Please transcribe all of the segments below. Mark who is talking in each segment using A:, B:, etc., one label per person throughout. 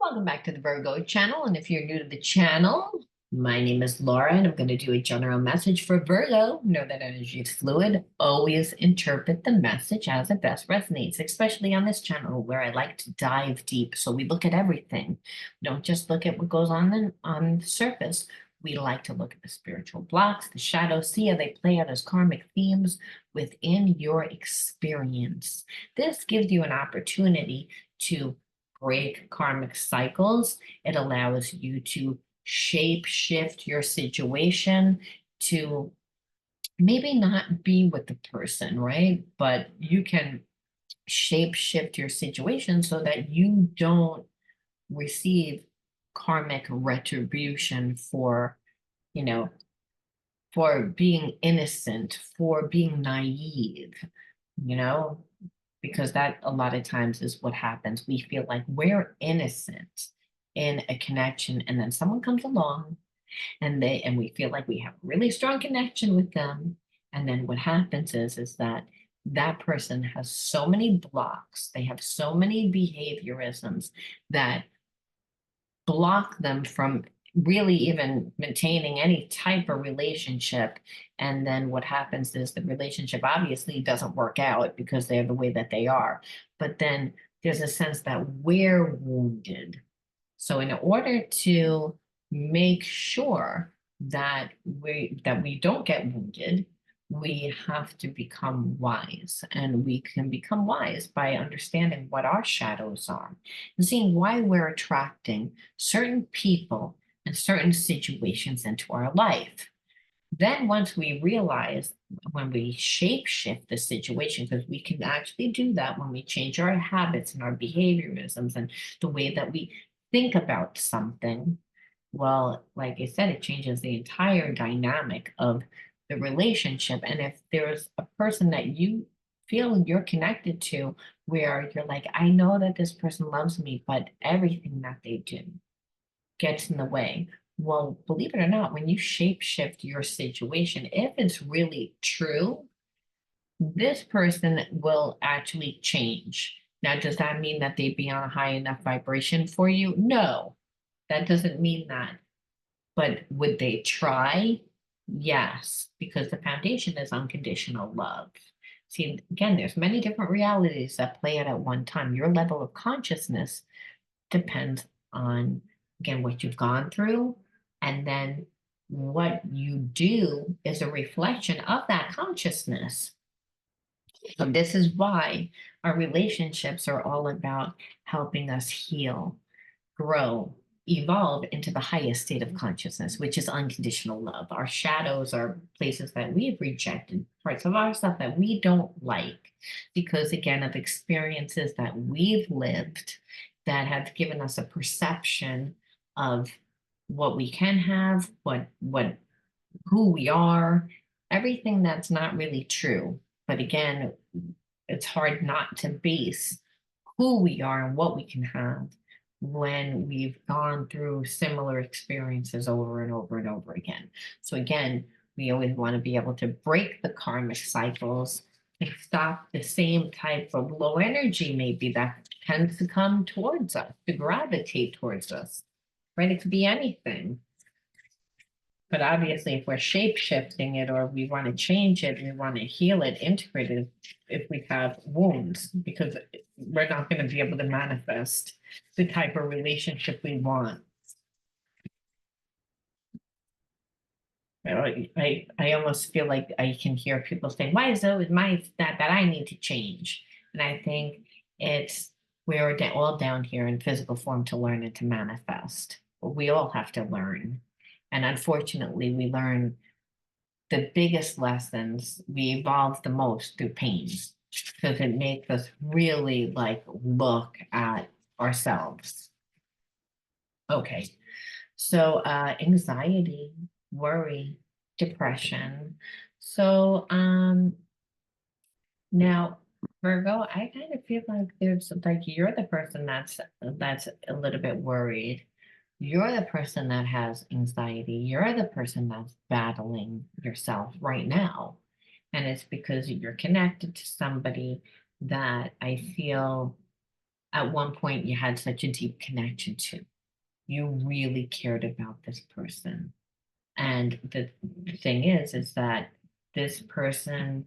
A: Welcome back to the Virgo channel. And if you're new to the channel, my name is Laura, and I'm going to do a general message for Virgo. Know that energy is fluid. Always interpret the message as it best resonates, especially on this channel where I like to dive deep. So we look at everything. We don't just look at what goes on the surface. We like to look at the spiritual blocks, the shadows, see how they play out as karmic themes within your experience. This gives you an opportunity to break karmic cycles. It allows you to shape shift your situation to maybe not be with the person, right? But you can shape shift your situation so that you don't receive karmic retribution for, you know, for being innocent, for being naive, you know, because that a lot of times is what happens. We feel like we're innocent in a connection, and then someone comes along and we feel like we have a really strong connection with them. And then what happens is that that person has so many blocks, they have so many behaviorisms that block them from really even maintaining any type of relationship. And then what happens is the relationship obviously doesn't work out because they're the way that they are. But then there's a sense that we're wounded. So in order to make sure that we don't get wounded, we have to become wise. And we can become wise by understanding what our shadows are and seeing why we're attracting certain people and certain situations into our life. Then once we realize, when we shape shift the situation, because we can actually do that when we change our habits and our behaviorisms and the way that we think about something, well, like I said, it changes the entire dynamic of the relationship. And if there's a person that you feel you're connected to, where you're like, I know that this person loves me, but everything that they do gets in the way. Well, believe it or not, when you shape shift your situation, if it's really true, this person will actually change. Now, does that mean that they'd be on a high enough vibration for you? No, that doesn't mean that. But would they try? Yes, because the foundation is unconditional love. See, again, there's many different realities that play out at one time. Your level of consciousness depends on, again, what you've gone through, and then what you do is a reflection of that consciousness. So this is why our relationships are all about helping us heal, grow, evolve into the highest state of consciousness, which is unconditional love. Our shadows are places that we've rejected, parts of ourselves that we don't like, because again, of experiences that we've lived that have given us a perception of what we can have, who we are, everything that's not really true. But again, it's hard not to base who we are and what we can have when we've gone through similar experiences over and over and over again. So again, we always want to be able to break the karmic cycles and stop the same type of low energy maybe that tends to come towards us, to gravitate towards us, right? It could be anything. But obviously, if we're shape shifting it, or we want to change it, we want to heal it, integrate it, if we have wounds, because we're not going to be able to manifest the type of relationship we want. I almost feel like I can hear people saying, why is that I need to change? And I think we're all down here in physical form to learn and to manifest. We all have to learn. And unfortunately, we learn the biggest lessons, we evolve the most through pain, because it makes us really like look at ourselves. Okay, so anxiety, worry, depression. So now Virgo, I kind of feel like there's like you're the person that's a little bit worried. You're the person that has anxiety. You're the person that's battling yourself right now. And it's because you're connected to somebody that I feel at one point you had such a deep connection to. You really cared about this person. And the thing is that this person,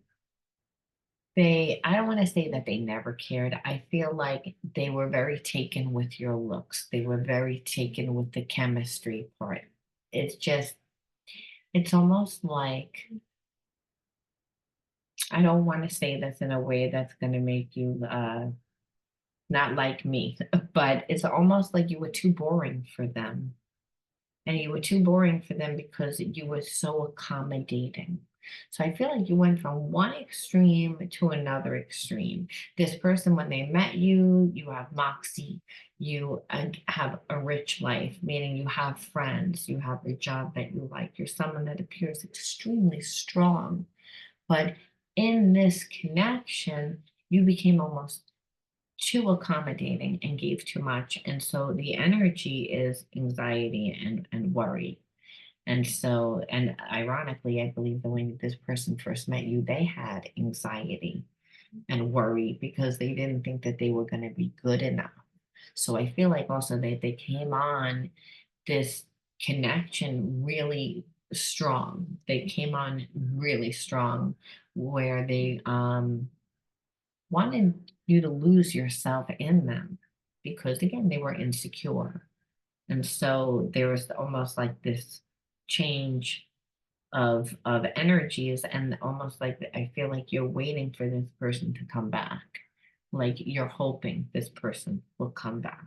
A: I don't want to say that they never cared. I feel like they were very taken with your looks. They were very taken with the chemistry part. It's just, it's almost like, I don't want to say this in a way that's going to make you not like me, but it's almost like you were too boring for them. And you were too boring for them because you were so accommodating. So I feel like you went from one extreme to another extreme. This person, when they met you, you have moxie, you have a rich life, meaning you have friends, you have a job that you like, you're someone that appears extremely strong. But in this connection, you became almost too accommodating and gave too much. And so the energy is anxiety and worry. And so, and ironically, I believe the way this person first met you, they had anxiety and worry because they didn't think that they were going to be good enough. So I feel like also that they came on this connection really strong. They came on really strong where they wanted you to lose yourself in them because again they were insecure, and so there was almost like this change of energies, and almost like I feel like you're waiting for this person to come back, like you're hoping this person will come back.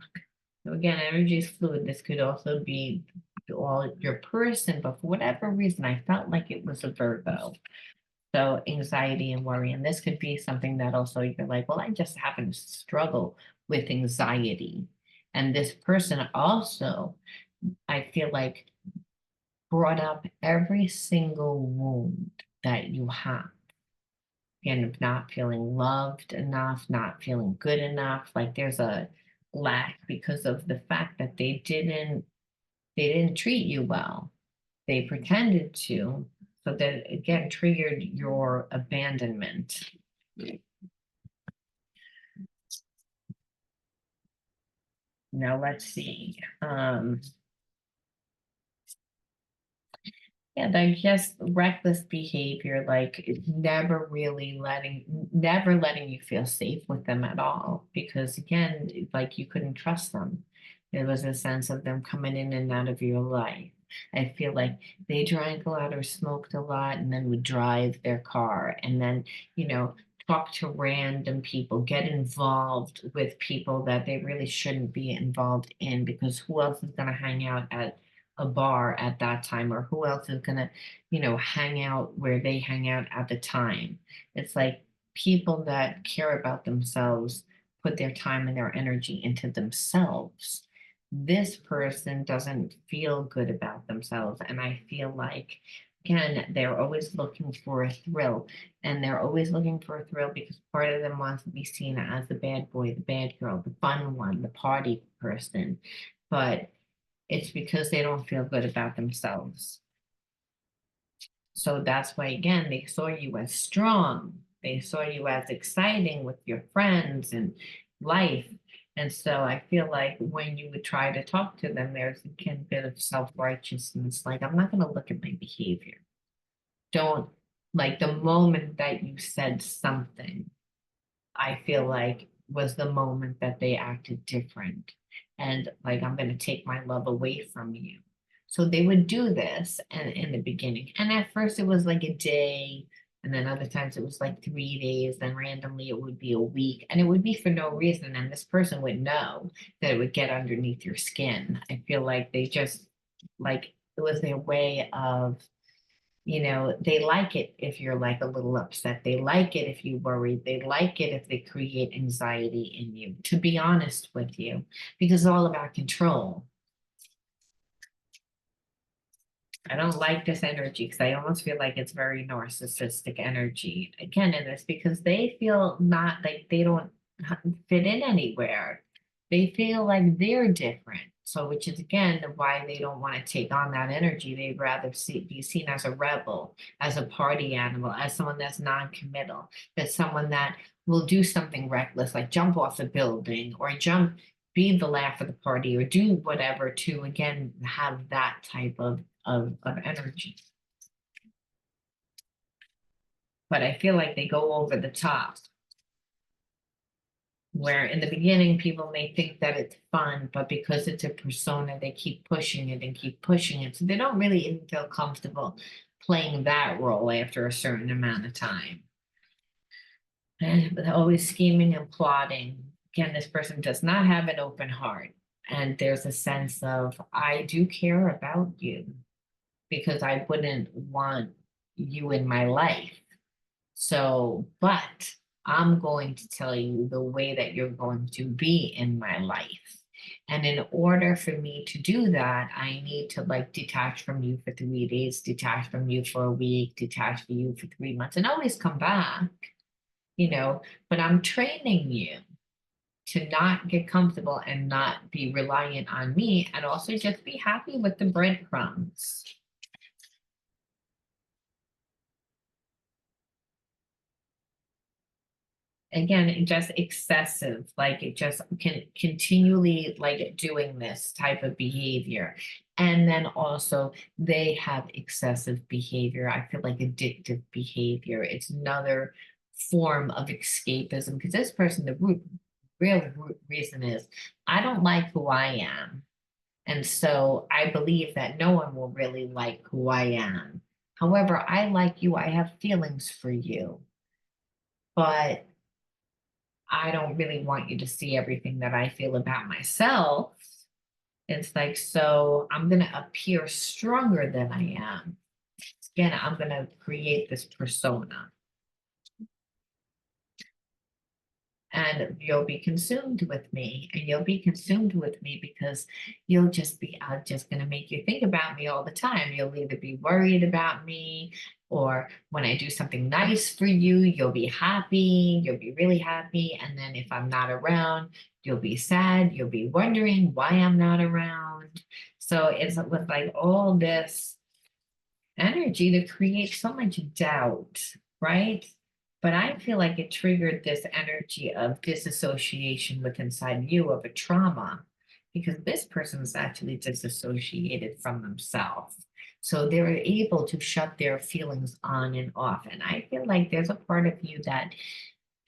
A: So again, energy is fluid. This could also be all your person, but for whatever reason I felt like it was a Virgo. So anxiety and worry, and this could be something that also you're like, well, I just happen to struggle with anxiety. And this person also, I feel like, brought up every single wound that you have. Again, of not feeling loved enough, not feeling good enough, like there's a lack because of the fact that they didn't treat you well. They pretended to, so that again triggered your abandonment. Now let's see. Yeah, I guess reckless behavior, like never letting you feel safe with them at all. Because again, like you couldn't trust them. There was a sense of them coming in and out of your life. I feel like they drank a lot or smoked a lot and then would drive their car and then, you know, talk to random people, get involved with people that they really shouldn't be involved in because who else is going to hang out at a bar at that time, or who else is going to, hang out where they hang out at the time. It's like people that care about themselves put their time and their energy into themselves. This person doesn't feel good about themselves, and I feel like again they're always looking for a thrill, and they're always looking for a thrill because part of them wants to be seen as the bad boy, the bad girl, the fun one, the party person, but it's because they don't feel good about themselves. So that's why, again, they saw you as strong. They saw you as exciting with your friends and life. And so I feel like when you would try to talk to them, there's a bit of self-righteousness. Like, I'm not going to look at my behavior. Don't, like, the moment that you said something, I feel like was the moment that they acted different. And like, I'm going to take my love away from you. So they would do this and in the beginning. And at first it was like a day, and then other times it was like 3 days, then randomly it would be a week, and it would be for no reason. And this person would know that it would get underneath your skin. I feel like they just like it was their way of they like it if you're like a little upset. They like it if you worry. They like it if they create anxiety in you, to be honest with you, because it's all about control. I don't like this energy because I almost feel like it's very narcissistic energy. Again, in this, because they feel not like they don't fit in anywhere. They feel like they're different. So, which is again why they don't want to take on that energy. They'd rather be seen as a rebel, as a party animal, as someone that's non-committal, as someone that will do something reckless, like jump off a building or be the laugh of the party or do whatever to, again, have that type of energy. But I feel like they go over the top, where in the beginning people may think that it's fun, but because it's a persona, they keep pushing it and keep pushing it. So they don't really even feel comfortable playing that role after a certain amount of time. And they're always scheming and plotting. Again, this person does not have an open heart. And there's a sense of, I do care about you because I wouldn't want you in my life. So, but I'm going to tell you the way that you're going to be in my life. And in order for me to do that, I need to like detach from you for 3 days, detach from you for a week, detach from you for 3 months, and always come back, but I'm training you to not get comfortable and not be reliant on me, and also just be happy with the breadcrumbs. Again, it just excessive, like it just can continually like doing this type of behavior. And then also they have excessive behavior. I feel like addictive behavior. It's another form of escapism because this person, the real root reason is I don't like who I am. And so I believe that no one will really like who I am. However, I like you, I have feelings for you, but I don't really want you to see everything that I feel about myself. It's like, so I'm going to appear stronger than I am. Again, I'm going to create this persona. And you'll be consumed with me, and you'll be consumed with me because I'm just going to make you think about me all the time. You'll either be worried about me, or when I do something nice for you, you'll be happy, you'll be really happy. And then if I'm not around, you'll be sad, you'll be wondering why I'm not around. So it's with like all this energy to create so much doubt, right? But I feel like it triggered this energy of disassociation with inside you of a trauma because this person is actually disassociated from themselves. So they're able to shut their feelings on and off. And I feel like there's a part of you that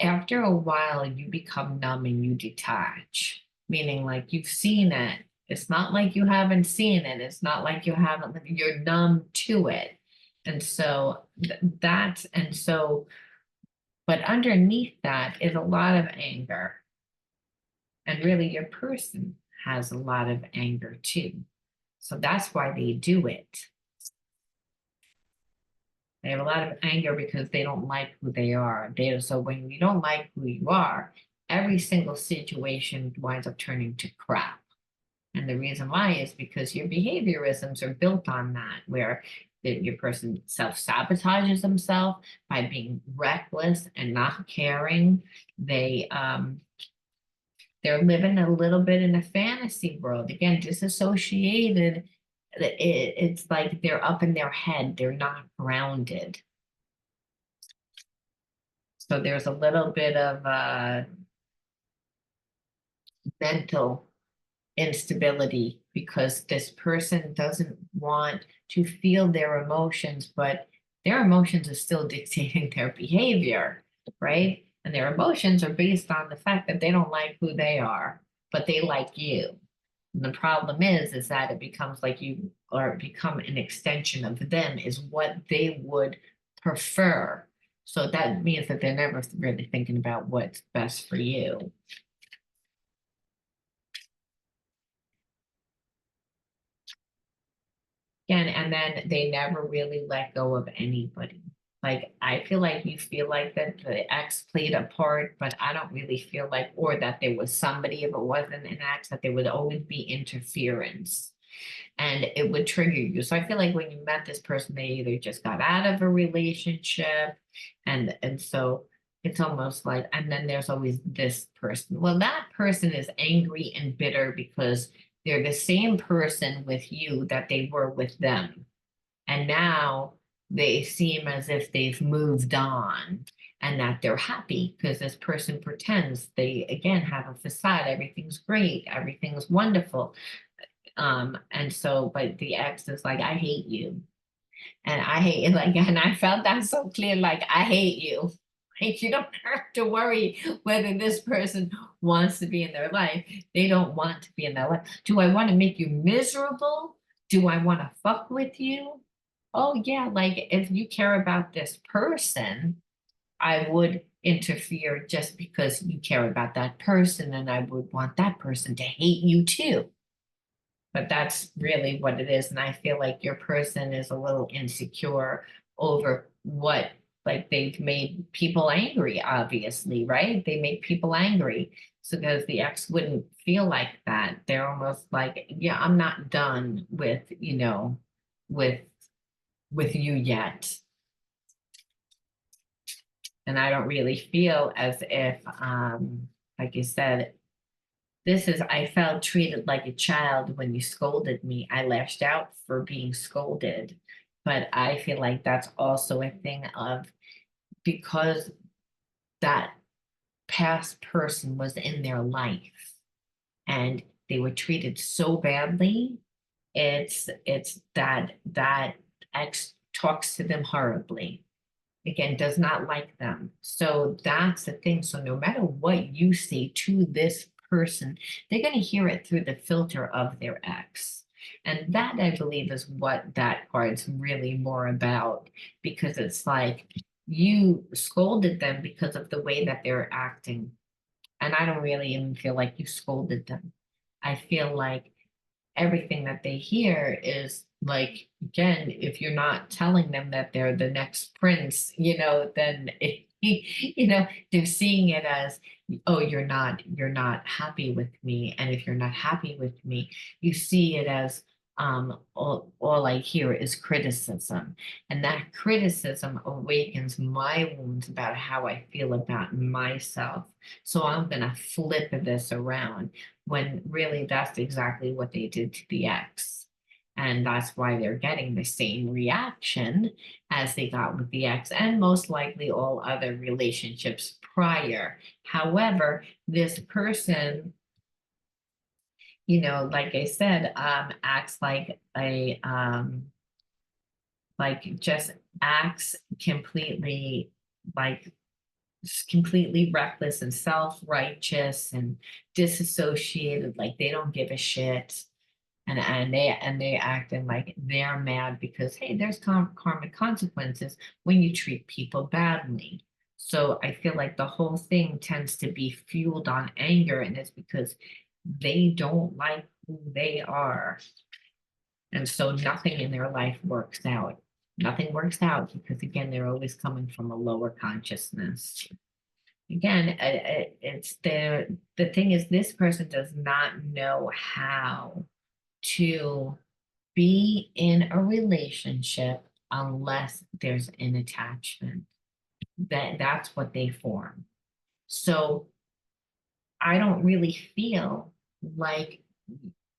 A: after a while you become numb and you detach, meaning like you've seen it. It's not like you haven't seen it. It's not like you're numb to it. And so but underneath that is a lot of anger. And really, your person has a lot of anger too. So that's why they do it. They have a lot of anger because they don't like who they are. So when you don't like who you are, every single situation winds up turning to crap. And the reason why is because your behaviorisms are built on that, where your person self-sabotages themselves by being reckless and not caring. They're living a little bit in a fantasy world. Again, disassociated, it's like they're up in their head, they're not grounded. So there's a little bit of mental instability because this person doesn't want to feel their emotions, but their emotions are still dictating their behavior, right? And their emotions are based on the fact that they don't like who they are, but they like you. And the problem is that it becomes like you or become an extension of them is what they would prefer. So that means that they're never really thinking about what's best for you. And then they never really let go of anybody. Like, I feel like you feel like that the ex played a part, but I don't really feel like, or that there was somebody, if it wasn't an ex, that there would always be interference and it would trigger you. So I feel like when you met this person, they either just got out of a relationship and so it's almost like, and then there's always this person. Well, that person is angry and bitter because they're the same person with you that they were with them. And now they seem as if they've moved on. and that they're happy because this person pretends they, again, have a facade. Everything's great. Everything's wonderful. And so, but the ex is like, I hate you. And I hate, like, and I felt that so clear, like, I hate you. Like, you don't have to worry whether this person wants to be in their life. They don't want to be in their life. Do I want to make you miserable? Do I want to fuck with you? Oh, yeah. Like, if you care about this person, I would interfere just because you care about that person, and I would want that person to hate you too. But that's really what it is. And I feel like your person is a little insecure over what, like, they've made people angry, obviously, right? They make people angry. So because the ex wouldn't feel like that, they're almost like, yeah, I'm not done with, with you yet. And I don't really feel as if, like you said, I felt treated like a child when you scolded me. I lashed out for being scolded. But I feel like that's also a thing of, because that past person was in their life and they were treated so badly, it's that ex talks to them horribly. Again, does not like them. So that's the thing. So no matter what you say to this person, they're going to hear it through the filter of their ex. And that, I believe, is what that card's really more about, because it's like you scolded them because of the way that they're acting. And I don't really even feel like you scolded them. I feel like everything that they hear is like, again, if you're not telling them that they're the next prince, then they're seeing it as, oh, you're not happy with me. And if you're not happy with me, you see it as, all I hear is criticism. And that criticism awakens my wounds about how I feel about myself. So I'm gonna flip this around, when really that's exactly what they did to the ex. And that's why they're getting the same reaction as they got with the ex, and most likely all other relationships prior. However, this person, like I said, acts like just acts completely, like completely reckless and self-righteous and disassociated, like they don't give a shit. And they acting like they're mad because, hey, there's karmic consequences when you treat people badly. So I feel like the whole thing tends to be fueled on anger, and it's because they don't like who they are. And so nothing in their life works out. Nothing works out because, again, they're always coming from a lower consciousness. Again, it's the thing is, this person does not know how to be in a relationship unless there's an attachment. That's what they form. So I don't really feel like,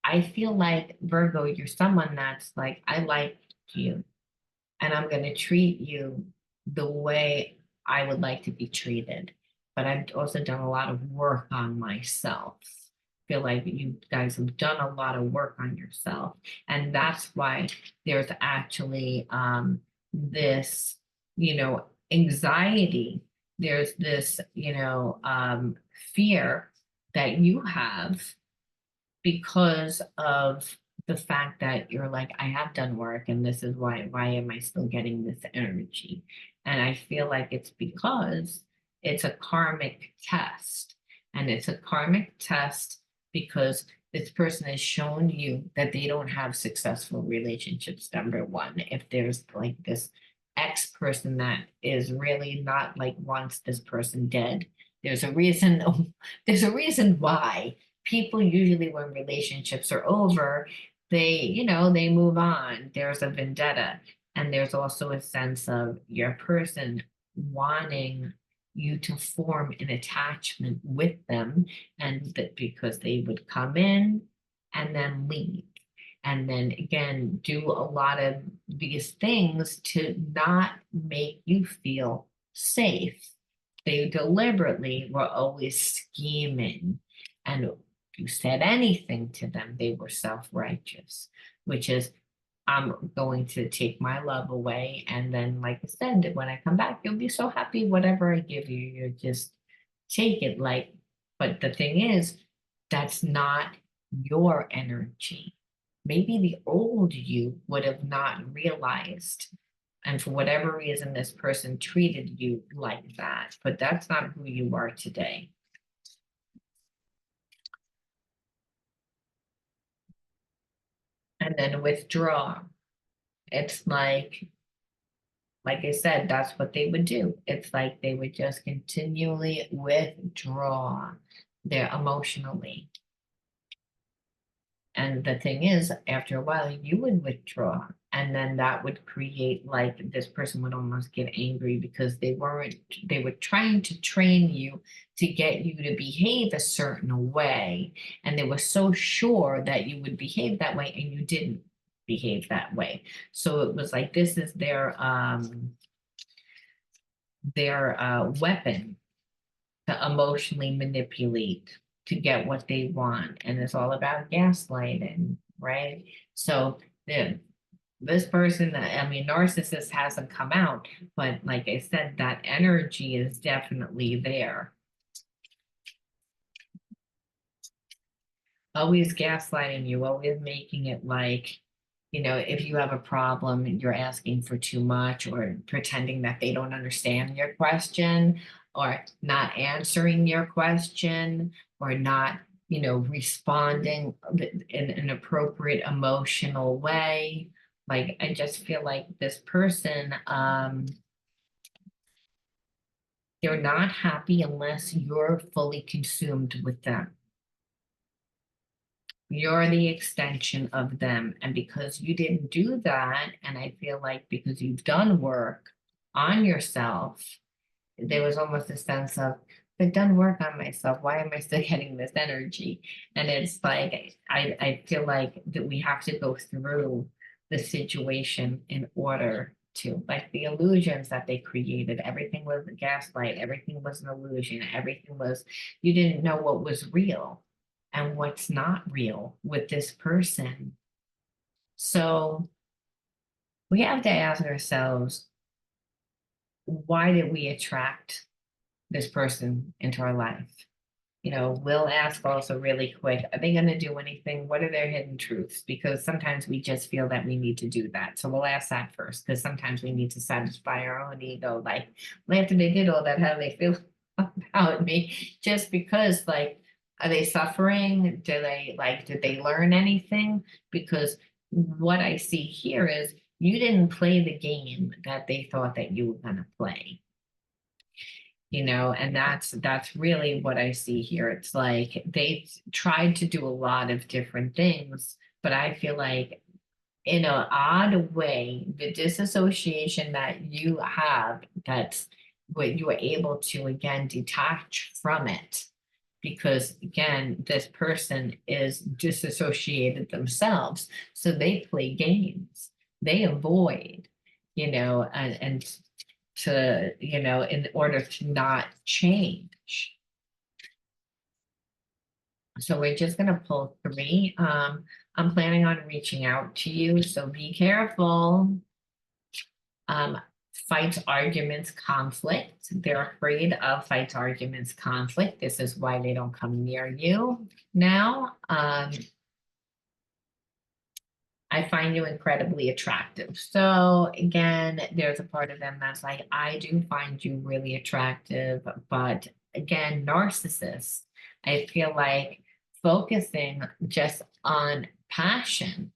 A: I feel like, Virgo, you're someone that's like, I like you and I'm going to treat you the way I would like to be treated. But I've also done a lot of work on myself. Feel like you guys have done a lot of work on yourself. And that's why there's actually this, anxiety. There's this, fear that you have because of the fact that you're like, I have done work and this is why am I still getting this energy? And I feel like it's because it's a karmic test. And it's a karmic test because this person has shown you that they don't have successful relationships, number one. If there's like this ex person that is really not, like, wants this person dead, there's a reason, there's a reason why people usually, when relationships are over, they move on. There's a vendetta. And there's also a sense of your person wanting you to form an attachment with them, and that because they would come in and then leave. And then again, do a lot of these things to not make you feel safe. they deliberately were always scheming. And if you said anything to them, they were self-righteous, which is, I'm going to take my love away. And then, like I said, when I come back, you'll be so happy, whatever I give you, you just take it. Like, but the thing is, that's not your energy. Maybe the old you would have not realized. And for whatever reason, this person treated you like that, but that's not who you are today. And then withdraw. It's like I said, that's what they would do. It's like they would just continually withdraw their emotionally. And the thing is, after a while, you would withdraw. And then that would create, like, this person would almost get angry because they were trying to train you to get you to behave a certain way. And they were so sure that you would behave that way, and you didn't behave that way. So it was like, this is their weapon to emotionally manipulate to get what they want. And it's all about gaslighting, right? So then this person, I mean, narcissist hasn't come out, but like I said, that energy is definitely there. Always gaslighting you, always making it like, if you have a problem, you're asking for too much, or pretending that they don't understand your question, or not answering your question, or not, responding in an appropriate emotional way. Like, I just feel like this person, they're not happy unless you're fully consumed with them. You're the extension of them. And because you didn't do that, and I feel like because you've done work on yourself, there was almost a sense of, I've done work on myself. Why am I still getting this energy? And it's like, I feel like that we have to go through the situation in order to, like, the illusions that they created. Everything was a gaslight. Everything was an illusion. Everything was, you didn't know what was real and what's not real with this person. So we have to ask ourselves, why did we attract this person into our life? We'll ask also really quick, are they going to do anything? What are their hidden truths? Because sometimes we just feel that we need to do that. So we'll ask that first, because sometimes we need to satisfy our own ego. Like, after they did all that, how do they feel about me? Just because, like, are they suffering? Did they learn anything? Because what I see here is you didn't play the game that they thought that you were going to play. And that's really what I see here. It's like they tried to do a lot of different things, but I feel like in an odd way, the disassociation that you have, that's what you are able to, again, detach from it. Because again, this person is disassociated themselves. So they play games, they avoid, and to, in order to not change. So we're just going to pull 3. I'm planning on reaching out to you, so be careful. Fights, arguments, conflict. They're afraid of fights, arguments, conflict. This is why they don't come near you now. I find you incredibly attractive. So again, there's a part of them that's like, I do find you really attractive. But again, narcissists, I feel like focusing just on passion.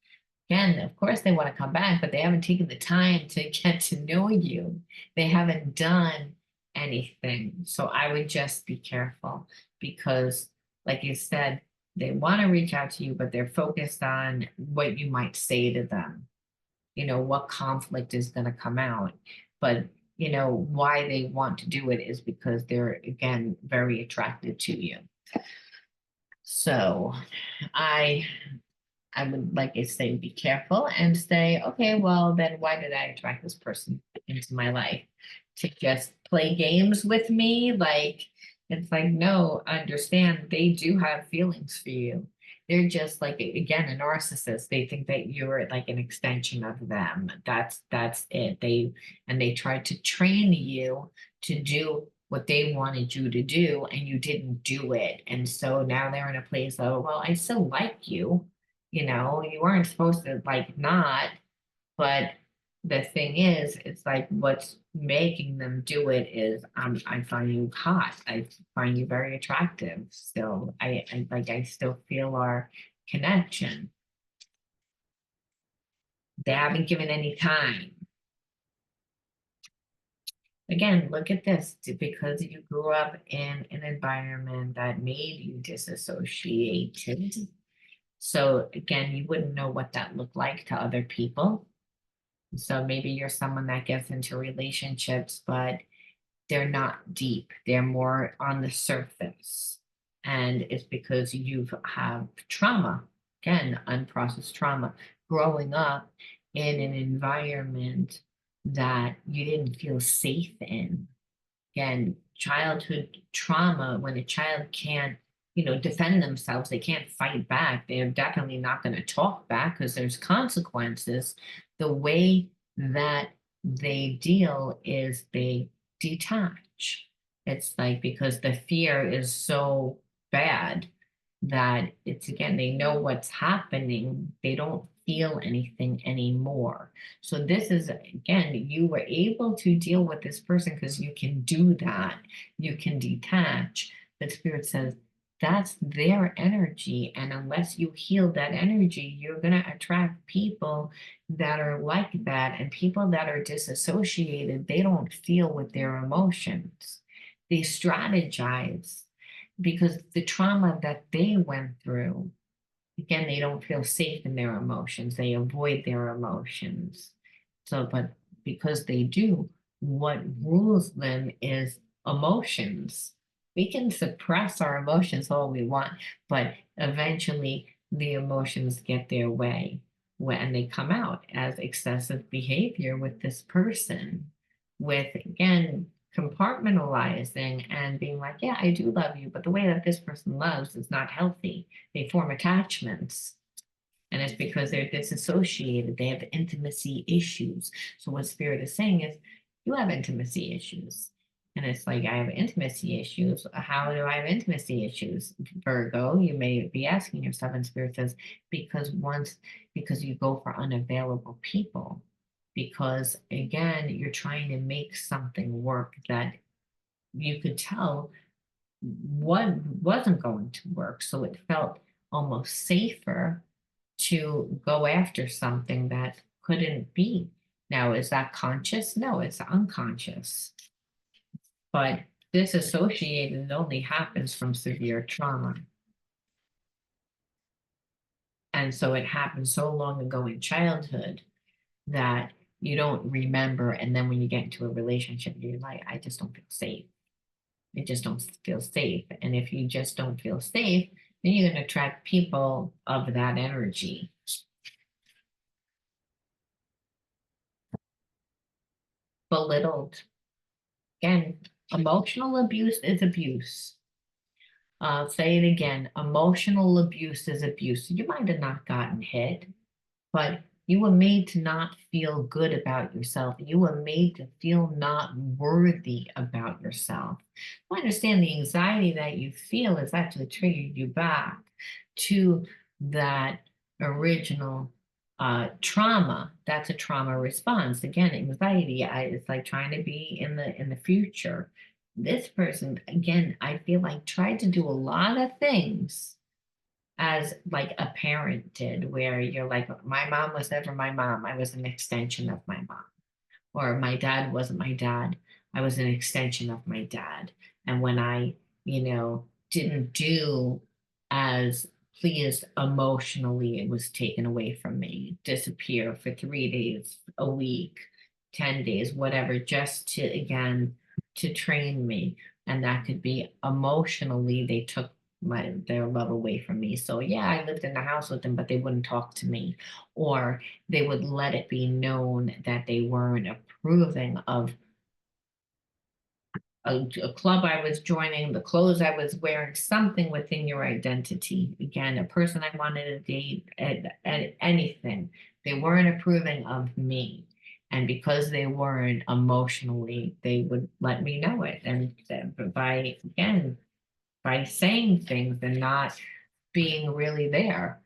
A: Again, of course they want to come back, but they haven't taken the time to get to know you. They haven't done anything. So I would just be careful, because like you said, they want to reach out to you, but they're focused on what you might say to them, what conflict is going to come out. But, why they want to do it is because they're, again, very attracted to you. So I would, like I say, be careful and say, okay, well, then why did I attract this person into my life to just play games with me. Like, it's like, no, understand they do have feelings for you. They're just like, again, a narcissist. They think that you're like an extension of them. That's it. They tried to train you to do what they wanted you to do, and you didn't do it. And so now they're in a place of, well, I still like you. You weren't supposed to like not, but the thing is, it's like what's making them do it is I find you hot. I find you very attractive. Still, I still feel our connection. They haven't given any time. Again, look at this. Because you grew up in an environment that made you disassociated. So again, you wouldn't know what that looked like to other people. So maybe you're someone that gets into relationships, but they're not deep. They're more on the surface. And it's because you have trauma, again, unprocessed trauma, growing up in an environment that you didn't feel safe in. Again, childhood trauma, when a child can't, defend themselves, they can't fight back. They're definitely not going to talk back because there's consequences. The way that they deal is they detach. It's like because the fear is so bad that it's again, they know what's happening, they don't feel anything anymore. So this is again, you were able to deal with this person because you can do that, you can detach. But Spirit says that's their energy, and unless you heal that energy, you're going to attract people that are like that. And people that are disassociated, they don't feel with their emotions, they strategize because the trauma that they went through, again, they don't feel safe in their emotions, they avoid their emotions. So but because they do, what rules them is emotions. We can suppress our emotions all we want, but eventually the emotions get their way when they come out as excessive behavior with this person, with again compartmentalizing and being like, yeah, I do love you, but the way that this person loves is not healthy. They form attachments. And it's because they're disassociated. They have intimacy issues. So what Spirit is saying is, you have intimacy issues. And it's like, I have intimacy issues. How do I have intimacy issues? Virgo, you may be asking yourself, and Spirit says, because you go for unavailable people. Because again, you're trying to make something work that you could tell what wasn't going to work. So it felt almost safer to go after something that couldn't be. Now, is that conscious? No, it's unconscious. But disassociated only happens from severe trauma. And so it happened so long ago in childhood that you don't remember. And then when you get into a relationship, you're like, I just don't feel safe. I just don't feel safe. And if you just don't feel safe, then you're going to attract people of that energy. Belittled. Again, emotional abuse is abuse. Say it again. Emotional abuse is abuse. You might have not gotten hit, but you were made to not feel good about yourself. You were made to feel not worthy about yourself. I understand the anxiety that you feel is actually triggered you back to that original trauma. That's a trauma response. Again, anxiety. It's like trying to be in the future. This person, again, I feel like tried to do a lot of things as like a parent did, where you're like, my mom was never my mom. I was an extension of my mom. Or my dad wasn't my dad. I was an extension of my dad. And when I, didn't do as pleased emotionally, it was taken away from me, disappear for 3 days, a week, 10 days, whatever, just to, again, to train me. And that could be emotionally, they took their love away from me. So yeah, I lived in the house with them, but they wouldn't talk to me, or they would let it be known that they weren't approving of a club I was joining, the clothes I was wearing, something within your identity. Again, a person I wanted to date, at anything. They weren't approving of me. And because they weren't emotionally, they would let me know it. And by, again, by saying things and not being really there.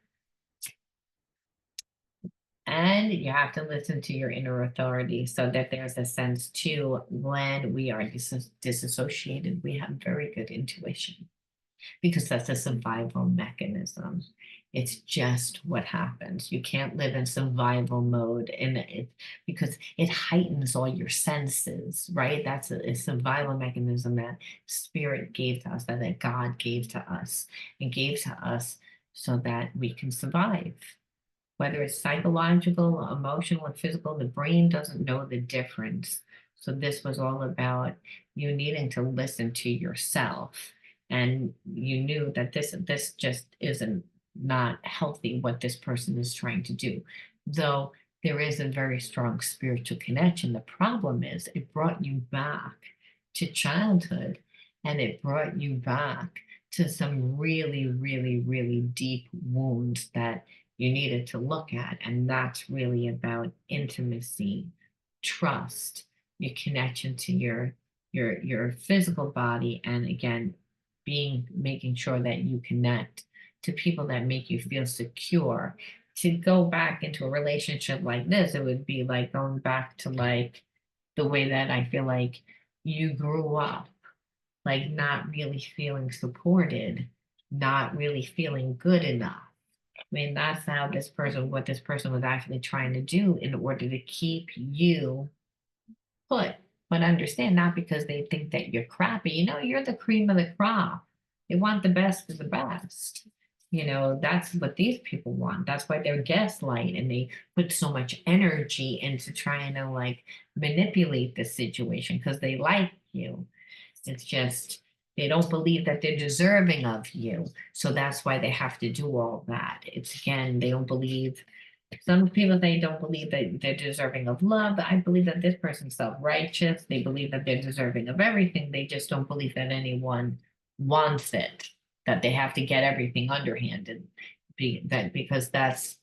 A: And you have to listen to your inner authority so that there's a sense too, when we are disassociated, we have very good intuition because that's a survival mechanism. It's just what happens. You can't live in survival mode and it because it heightens all your senses, right? That's a survival mechanism that spirit gave to us, that God gave to us and gave to us so that we can survive. Whether it's psychological, emotional, or physical, the brain doesn't know the difference. So this was all about you needing to listen to yourself. And you knew that this just isn't not healthy what this person is trying to do. Though there is a very strong spiritual connection. The problem is it brought you back to childhood and it brought you back to some really, really, really deep wounds that you needed to look at. And that's really about intimacy, trust, your connection to your physical body, and again, making sure that you connect to people that make you feel secure. To go back into a relationship like this, it would be like going back to like the way that I feel like you grew up, like not really feeling supported, not really feeling good enough. I mean, that's how what this person was actually trying to do in order to keep you put. But understand, not because they think that you're crappy. You're the cream of the crop. They want the best of the best. That's what these people want. That's why they're gaslight and they put so much energy into trying to like manipulate the situation because they like you. It's just they don't believe that they're deserving of you. So that's why they have to do all that. It's again, they don't believe. Some people they don't believe that they're deserving of love. I believe that this person's self-righteous. They believe that they're deserving of everything. They just don't believe that anyone wants it, that they have to get everything underhanded. Because that's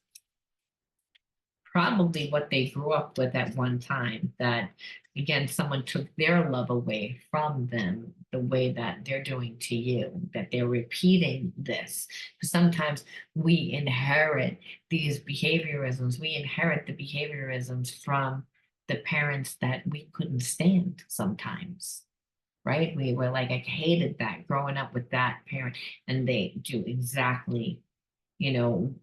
A: probably what they grew up with at one time, that again someone took their love away from them the way that they're doing to you, that they're repeating this. Sometimes we inherit these behaviorisms, we inherit the behaviorisms from the parents that we couldn't stand sometimes, right? We were like, I hated that growing up with that parent, and they do exactly, you know,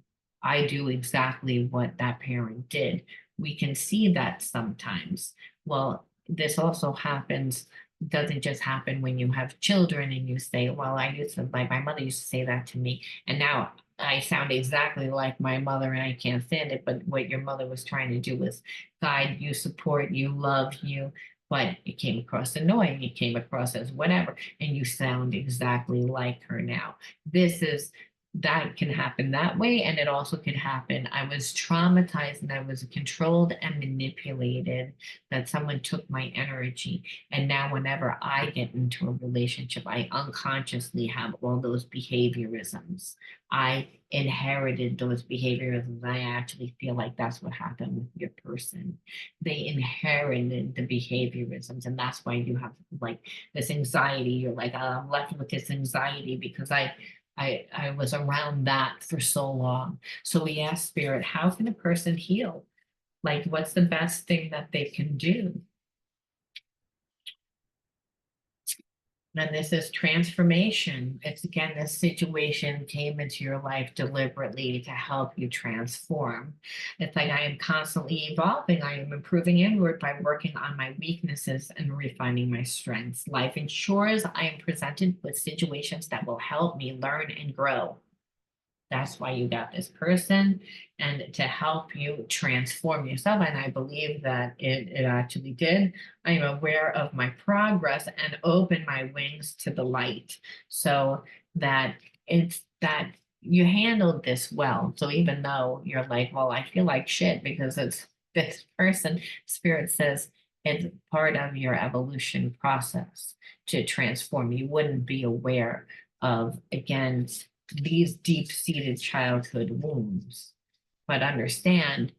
A: I do exactly what that parent did. We can see that sometimes. Well, this also happens, doesn't just happen when you have children and you say, well, I used to, like my mother used to say that to me, and now I sound exactly like my mother and I can't stand it. But what your mother was trying to do was guide you, support you, love you. But it came across annoying, it came across as whatever, and you sound exactly like her now. This is that can happen that way. And it also can happen. I was traumatized and I was controlled and manipulated, that someone took my energy. And now, whenever I get into a relationship, I unconsciously have all those behaviorisms. I inherited those behaviorisms. I actually feel like that's what happened with your person. They inherited the behaviorisms. And that's why you have like this anxiety. You're like, oh, I'm left with this anxiety because I was around that for so long. So we ask spirit, how can a person heal? Like, what's the best thing that they can do? And this is transformation. It's again, this situation came into your life deliberately to help you transform. It's like I am constantly evolving. I am improving inward by working on my weaknesses and refining my strengths. Life ensures I am presented with situations that will help me learn and grow. That's why you got this person, and to help you transform yourself. And I believe that it actually did. I am aware of my progress and open my wings to the light, so that it's that you handled this well. So even though you're like, well, I feel like shit because it's this person, spirit says, It's part of your evolution process to transform. You wouldn't be aware of, again, these deep-seated childhood wounds. But understand,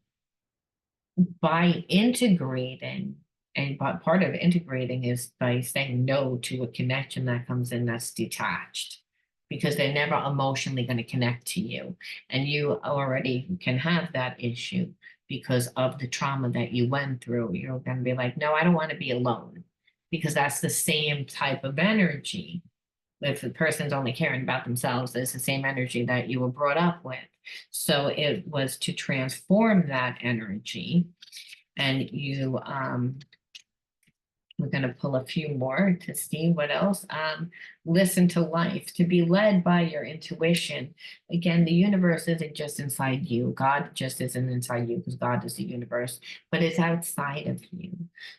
A: by integrating, and part of integrating is by saying no to a connection that comes in that's detached, because they're never emotionally going to connect to you. And you already can have that issue because of the trauma that you went through. You're going to be like, no, I don't want to be alone, because that's the same type of energy. If the person's only caring about themselves, it's the same energy that you were brought up with. So it was to transform that energy. And we're going to pull a few more to see what else. Listen to life, to be led by your intuition. Again, the universe isn't just inside you. God just isn't inside you, because God is the universe, but it's outside of you.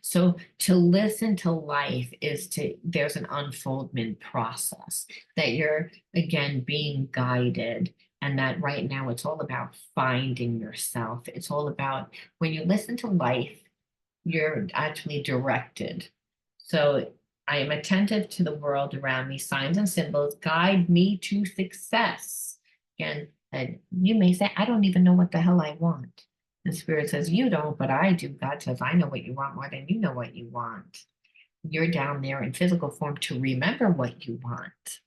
A: So to listen to life there's an unfoldment process that you're, again, being guided. And that right now it's all about finding yourself. It's all about, when you listen to life, you're actually directed. So I am attentive to the world around me. Signs and symbols guide me to success. And you may say, I don't even know what the hell I want. The Spirit says, you don't, but I do. God says, I know what you want more than you know what you want. You're down there in physical form to remember what you want.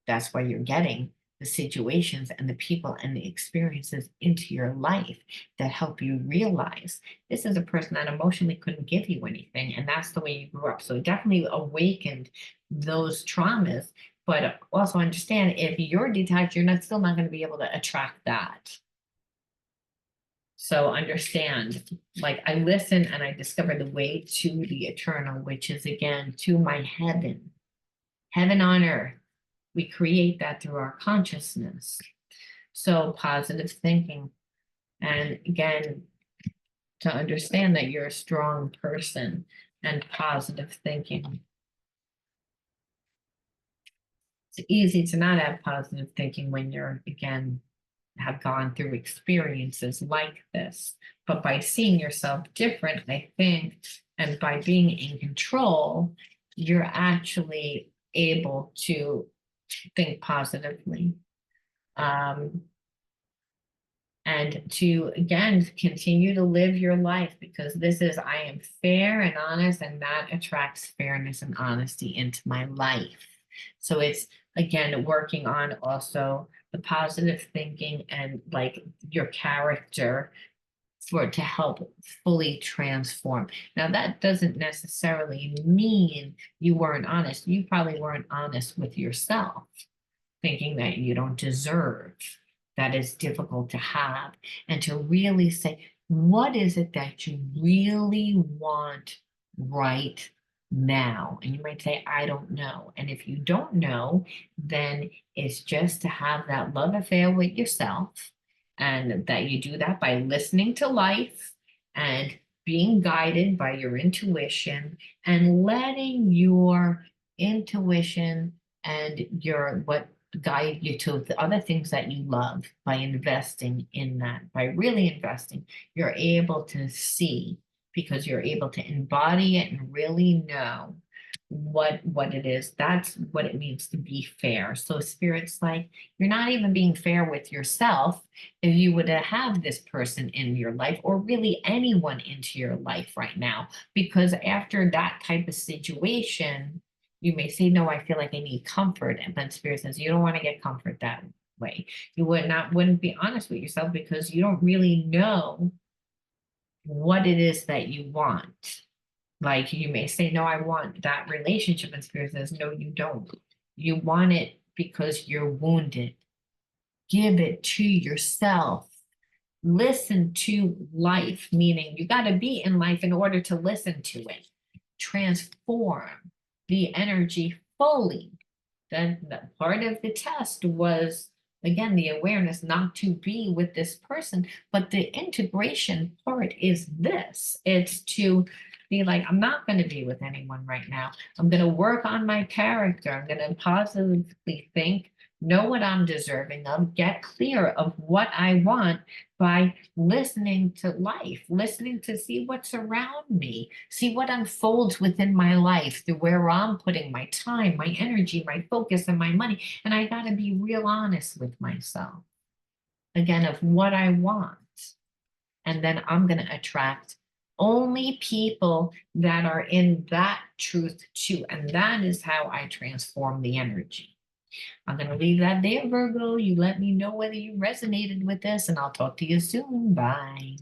A: That's why you're getting the situations and the people and the experiences into your life that help you realize this is a person that emotionally couldn't give you anything, and that's the way you grew up. So it definitely awakened those traumas, but also understand, if you're detached, you're still not going to be able to attract that. So understand, like, I listen and I discover the way to the eternal, which is, again, to my heaven on earth. We create that through our consciousness. So positive thinking. And again, to understand that you're a strong person, and positive thinking. It's easy to not have positive thinking when you're, again, have gone through experiences like this. But by seeing yourself different, I think, and by being in control, you're actually able to think positively. And to, again, continue to live your life, because this is, I am fair and honest, and that attracts fairness and honesty into my life. So it's, again, working on also the positive thinking and, like, your character to help fully transform. Now, that doesn't necessarily mean you weren't honest. You probably weren't honest with yourself, thinking that you don't deserve. That is difficult to have. And to really say, what is it that you really want right now? And you might say, I don't know. And if you don't know, then it's just to have that love affair with yourself, and that you do that by listening to life and being guided by your intuition, and letting your intuition and your what guide you to the other things that you love. By investing in that, by really investing, you're able to see, because you're able to embody it and really know what it is. That's what it means to be fair. So Spirit's like, you're not even being fair with yourself if you would have this person in your life, or really anyone into your life right now, because after that type of situation, you may say, no, I feel like I need comfort. And then Spirit says, you don't want to get comfort that way. You wouldn't be honest with yourself, because you don't really know what it is that you want. Like, you may say, no, I want that relationship. And Spirit says, no, you don't. You want it because you're wounded. Give it to yourself. Listen to life, meaning you got to be in life in order to listen to it. Transform the energy fully. Then that part of the test was, again, the awareness not to be with this person, but the integration part is this. It's to be like, I'm not going to be with anyone right now. I'm going to work on my character. I'm going to positively think know what I'm deserving of, get clear of what I want by listening to life, listening to see what's around me, see what unfolds within my life through where I'm putting my time, my energy, my focus, and my money. And I got to be real honest with myself, again, of what I want. And then I'm going to attract only people that are in that truth too. And that is how I transform the energy. I'm going to leave that there, Virgo. You let me know whether you resonated with this, and I'll talk to you soon. Bye.